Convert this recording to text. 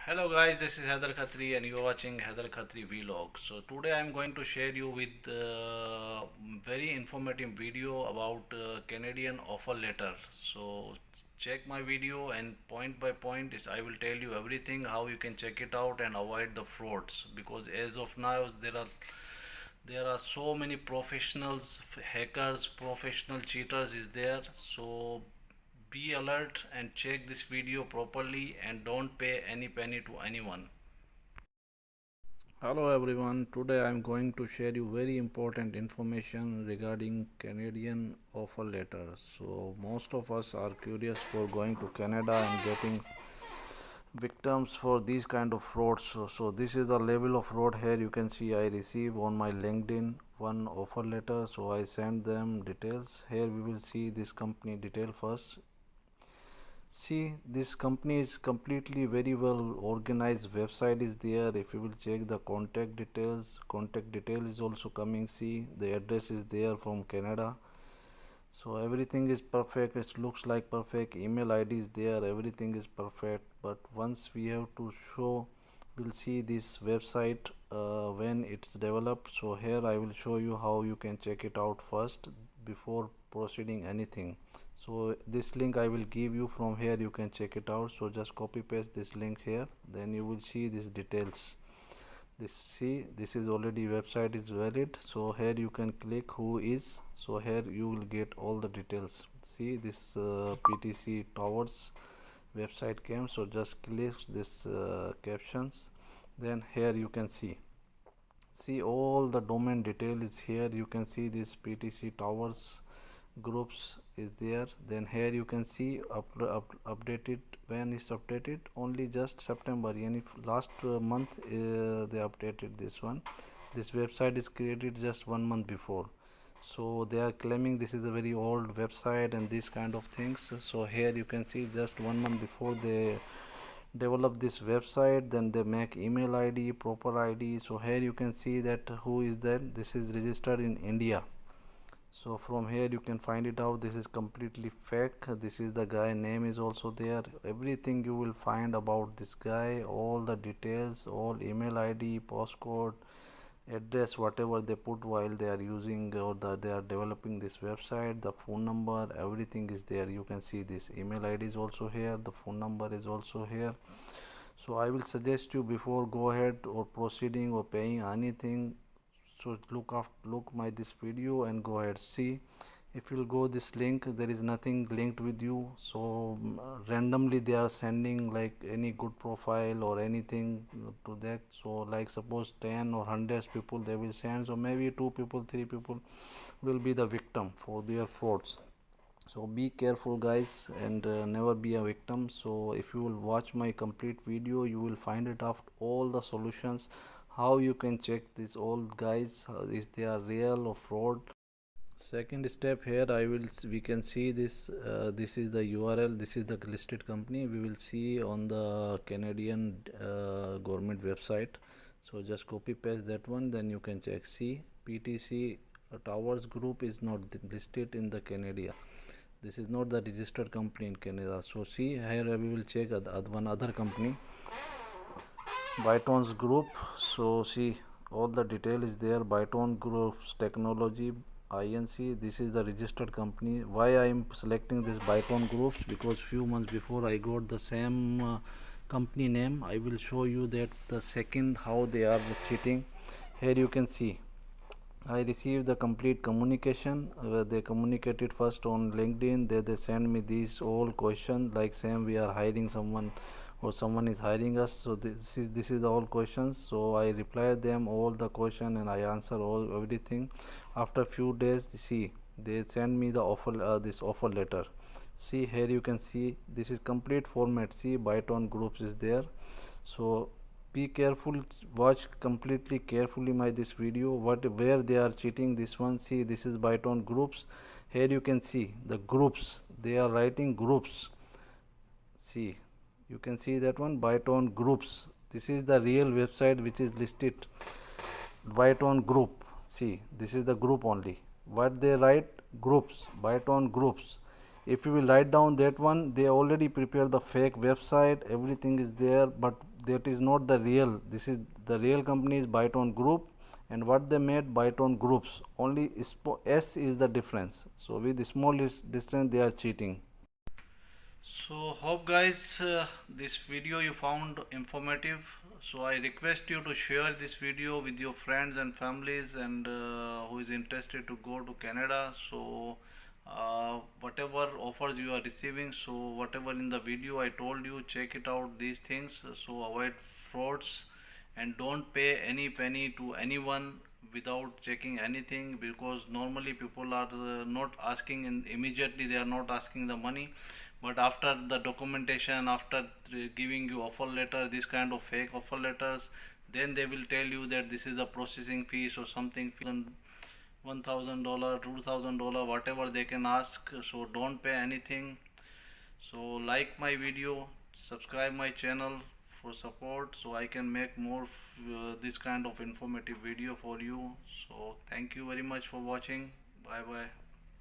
Hello guys, this is Haider Khatri and you are watching Haider Khatri Vlog. So today I am going to share you with very informative video about Canadian offer letter. So check my video and point by point I will tell you everything how you can check it out and avoid the frauds, because as of now there are so many professionals, hackers, professional cheaters is there. So be alert and check this video properly and don't pay any penny to anyone. Hello everyone, today I am going to share you very important information regarding Canadian offer letter. So most of us are curious for going to Canada and getting victims for these kind of frauds. So this is the level of fraud. Here you can see I receive on my LinkedIn one offer letter, so I send them details. Here we will see this company detail first. See, this company is completely very well organized. Website is there. If you will check the contact detail is also coming. See, the address is there from Canada. So everything is perfect. It looks like perfect. Email ID is there. Everything is perfect. But once we have to show, we'll see this website when it's developed. So here I will show you how you can check it out first before proceeding anything. So this link I will give you. From here you can check it out. So just copy paste this link here, then you will see these details. This is already website is valid. So here you can click who is. So here you will get all the details. See, this PTC Towers website came. So just click this captions, then here you can see all the domain detail is here. You can see this PTC Towers groups is there. Then here you can see updated, when is updated, only just September, and if last month they updated this one. This website is created just 1 month before, so they are claiming this is a very old website and these kind of things. So here you can see just 1 month before they develop this website, then they make email ID, proper ID. So here you can see that who is that. This is registered in India. So from here you can find it out. This is completely fake. This is the guy name is also there. Everything you will find about this guy, all the details, all email ID, postcode, address, whatever they put while they are using or they are developing this website, the phone number, everything is there. You can see this email ID is also here, the phone number is also here. So I will suggest you, before go ahead or proceeding or paying anything, so look my this video and go ahead. See, if you'll go this link, there is nothing linked with you. So randomly they are sending like any good profile or anything to that. So like suppose 10 or hundreds people they will send, so maybe 2 people 3 people will be the victim for their frauds. So be careful guys, and never be a victim. So if you will watch my complete video, you will find it out all the solutions how you can check these old guys if they are real or fraud. Second step, here we can see this this is the URL. This is the listed company. We will see on the Canadian government website. So just copy paste that one, then you can check. See, PTC Towers Group is not listed in the Canada. This is not the registered company in Canada. So see, here we will check one other company, Bytones Group. So see, all the detail is there. Bytone Group's Technology Inc. This is the registered company. Why I am selecting this Bytone Groups? Because few months before I got the same company name. I will show you that the second how they are cheating. Here you can see I received the complete communication. They communicated first on LinkedIn. They send me these all questions like same we are hiring someone or someone is hiring us. So this is all questions. So I replied them all the question and I answer all everything. After few days, see, they send me the offer this offer letter. See, here you can see this is complete format. See, Byton Groups is there. So be careful, watch completely carefully my this video where they are cheating. This one, see, this is Byton Groups. Here you can see the groups, they are writing groups. See, you can see that one, Byton Groups. This is the real website which is listed, Byton Group. See, this is the group only. What they write, groups, Byton Groups. If you will write down that one, they already prepare the fake website, everything is there, but that is not the real. This is the real company is Byton Group, and what they made Byton Groups. Only S is the difference. So with small distance they are cheating. So hope guys this video you found informative. So I request you to share this video with your friends and families, and who is interested to go to Canada. So whatever offers you are receiving, so whatever in the video I told you, check it out these things. So avoid frauds and don't pay any penny to anyone without checking anything, because normally people are not asking immediately, they are not asking the money, but after the documentation, after giving you offer letter, this kind of fake offer letters, then they will tell you that this is the processing fees or something, $1,000, $2,000, whatever they can ask. So don't pay anything. So like my video, subscribe my channel for support, so I can make more this kind of informative video for you. So thank you very much for watching. Bye bye.